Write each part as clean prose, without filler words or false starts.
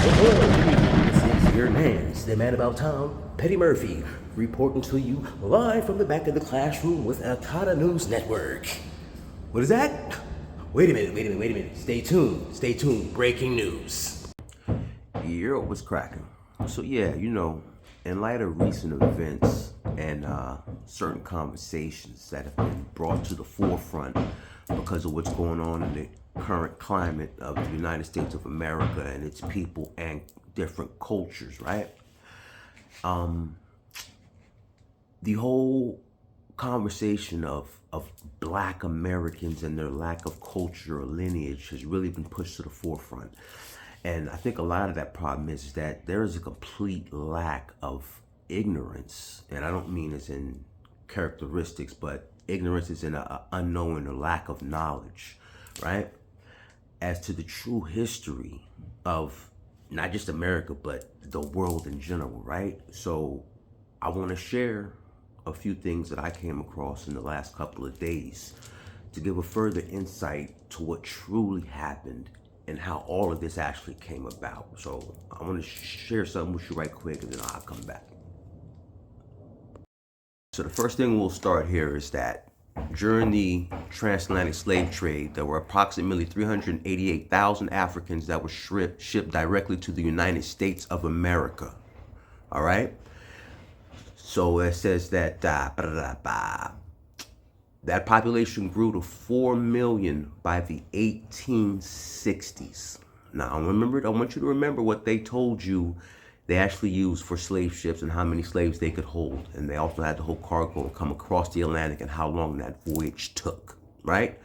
This is your man's the man about town, Petty Murphy, reporting to you live from the back of the classroom with Akata News Network. What is that? Wait a minute. Stay tuned. Breaking news. Europe was cracking. So yeah, in light of recent events and certain conversations that have been brought to the forefront because of what's going on in the current climate of the United States of America and its people and different cultures, right? The whole conversation of black Americans and their lack of culture or lineage has really been pushed to the forefront. And I think a lot of that problem is that there is a complete lack of ignorance. And I don't mean as in characteristics, but ignorance is in a unknowing or lack of knowledge, right? As to the true history of not just America, but the world in general, right? So I want to share a few things that I came across in the last couple of days to give a further insight to what truly happened and how all of this actually came about. So I want to share something with you right quick and then I'll come back. So the first thing we'll start here is that during the transatlantic slave trade, there were approximately 388,000 Africans that were shipped directly to the United States of America. All right? So it says that that population grew to 4 million by the 1860s. Now, I want you to remember what they told you they actually used for slave ships and how many slaves they could hold. And they also had the whole cargo come across the Atlantic and how long that voyage took, right?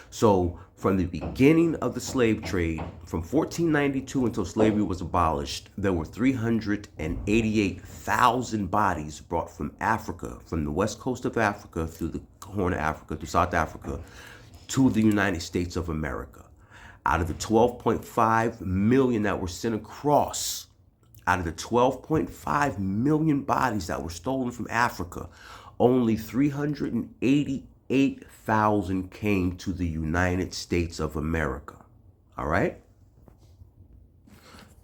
So from the beginning of the slave trade, from 1492 until slavery was abolished, there were 388,000 bodies brought from Africa, from the west coast of Africa through the Horn of Africa to South Africa to the United States of America. Out of the 12.5 million that were sent across, out of the 12.5 million bodies that were stolen from Africa, only 388,000 came to the United States of America. All right?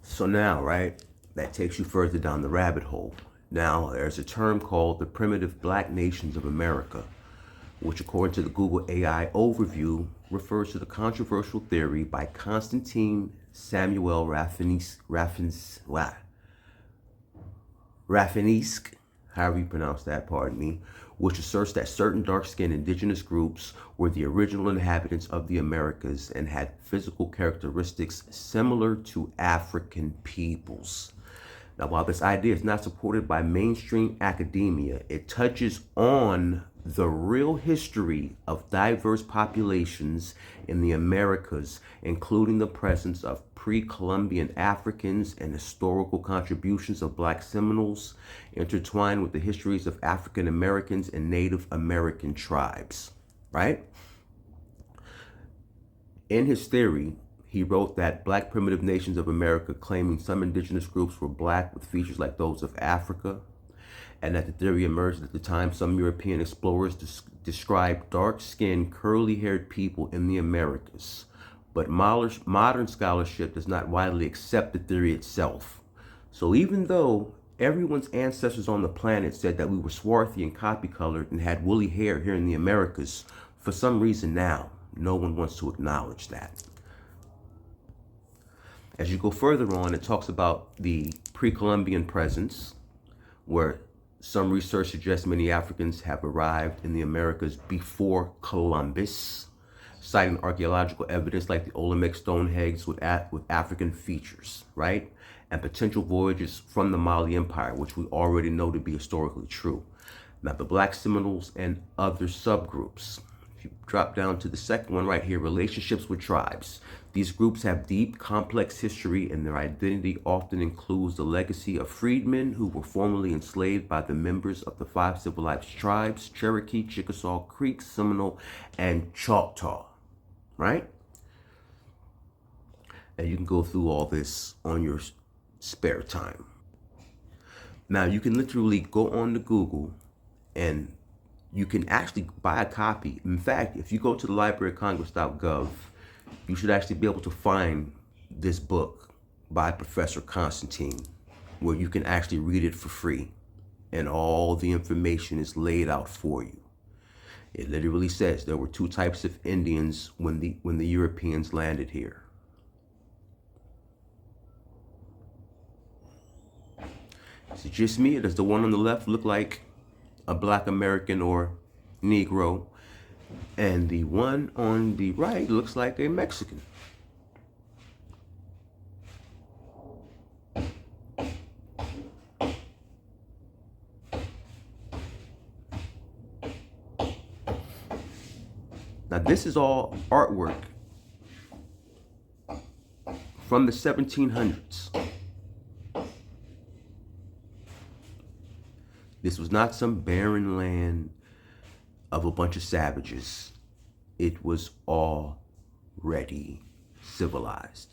So now, right, that takes you further down the rabbit hole. Now, there's a term called the primitive black nations of America, which according to the Google AI overview refers to the controversial theory by Constantine Samuel Rafinesque, however you pronounce that, pardon me, which asserts that certain dark-skinned indigenous groups were the original inhabitants of the Americas and had physical characteristics similar to African peoples. Now, while this idea is not supported by mainstream academia, it touches on the real history of diverse populations in the Americas, including the presence of pre-Columbian Africans and historical contributions of Black Seminoles, intertwined with the histories of African Americans and Native American tribes, right? In his theory, he wrote that Black primitive nations of America, claiming some indigenous groups were Black with features like those of Africa, and that the theory emerged at the time some European explorers described dark-skinned, curly-haired people in the Americas. But modern scholarship does not widely accept the theory itself. So even though everyone's ancestors on the planet said that we were swarthy and copy-colored and had woolly hair here in the Americas, for some reason now, no one wants to acknowledge that. As you go further on, it talks about the pre-Columbian presence, where some research suggests many Africans have arrived in the Americas before Columbus, citing archaeological evidence like the Olmec Stonehenge with African features, right? And potential voyages from the Mali Empire, which we already know to be historically true. Now, the Black Seminoles and other subgroups. If you drop down to the second one right here, relationships with tribes. These groups have deep, complex history, and their identity often includes the legacy of freedmen who were formerly enslaved by the members of the 5 civilized tribes: Cherokee, Chickasaw, Creek, Seminole, and Choctaw, right? And you can go through all this on your spare time. Now, you can literally go on to Google and you can actually buy a copy. In fact, if you go to the libraryofcongress.gov, you should actually be able to find this book by Professor Constantine, where you can actually read it for free, and all the information is laid out for you. It literally says there were two types of Indians when the Europeans landed here. Is it just me, or does the one on the left look like a Black American or Negro, and the one on the right looks like a Mexican? Now this is all artwork from the 1700s. This was not some barren land of a bunch of savages. It was already civilized.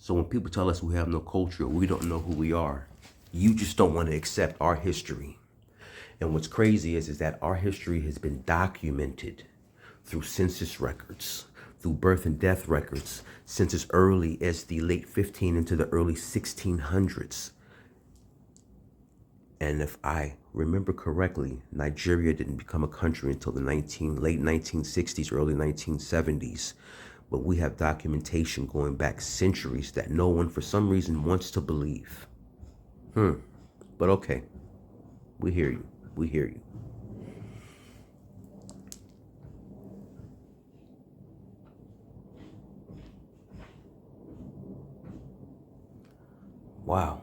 So when people tell us we have no culture, we don't know who we are, you just don't want to accept our history. And what's crazy is that our history has been documented through census records, through birth and death records, since as early as the late 15 into the early 1600s. And if I remember correctly, Nigeria didn't become a country until the late 1960s, early 1970s. But we have documentation going back centuries that no one for some reason wants to believe. But okay, we hear you, we hear you. Wow.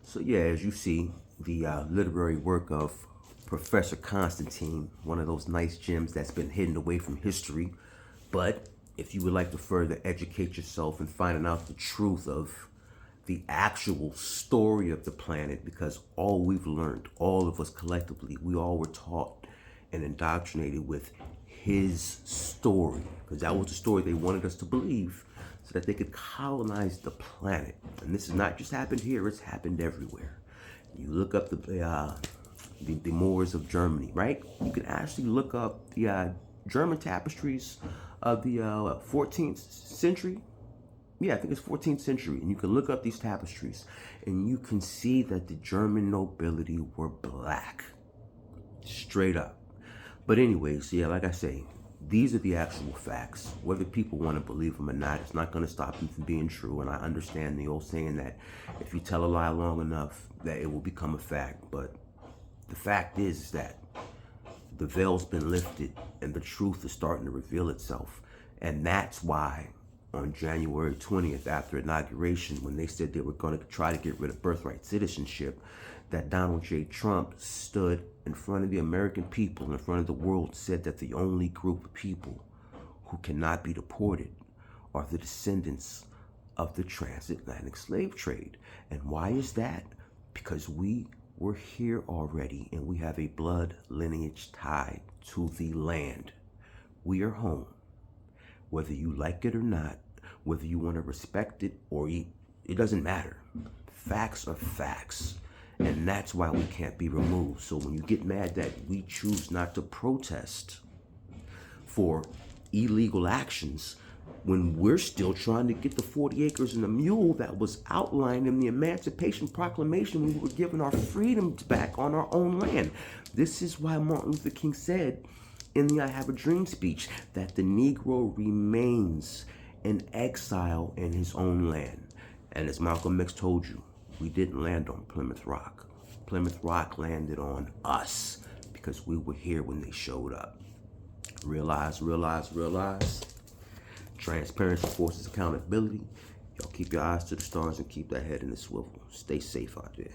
So yeah, as you see, the literary work of Professor Constantine, one of those nice gems that's been hidden away from history. But if you would like to further educate yourself and finding out the truth of the actual story of the planet, because all we've learned, all of us collectively, we all were taught and indoctrinated with his story, because that was the story they wanted us to believe so that they could colonize the planet. And this has not just happened here, it's happened everywhere. You look up the Moors of Germany, right? You can actually look up the German tapestries of the 14th century. Yeah, I think it's 14th century. And you can look up these tapestries and you can see that the German nobility were black. Straight up. But anyways, yeah, like I say, these are the actual facts. Whether people want to believe them or not, it's not going to stop them from being true. And I understand the old saying that if you tell a lie long enough, that it will become a fact. But the fact is that the veil's been lifted and the truth is starting to reveal itself. And that's why on January 20th, after inauguration, when they said they were going to try to get rid of birthright citizenship, that Donald J. Trump stood in front of the American people, in front of the world, said that the only group of people who cannot be deported are the descendants of the transatlantic slave trade. And why is that? Because we were here already and we have a blood lineage tied to the land. We are home. Whether you like it or not, whether you want to respect it or it doesn't matter. Facts are facts. And that's why we can't be removed. So when you get mad that we choose not to protest for illegal actions, when we're still trying to get the 40 acres and a mule that was outlined in the Emancipation Proclamation when we were given our freedoms back on our own land. This is why Martin Luther King said in the I Have a Dream speech that the Negro remains in exile in his own land. And as Malcolm X told you, we didn't land on Plymouth Rock. Plymouth Rock landed on us because we were here when they showed up. Realize, realize, realize. Transparency forces accountability. Y'all keep your eyes to the stars and keep that head in the swivel. Stay safe out there.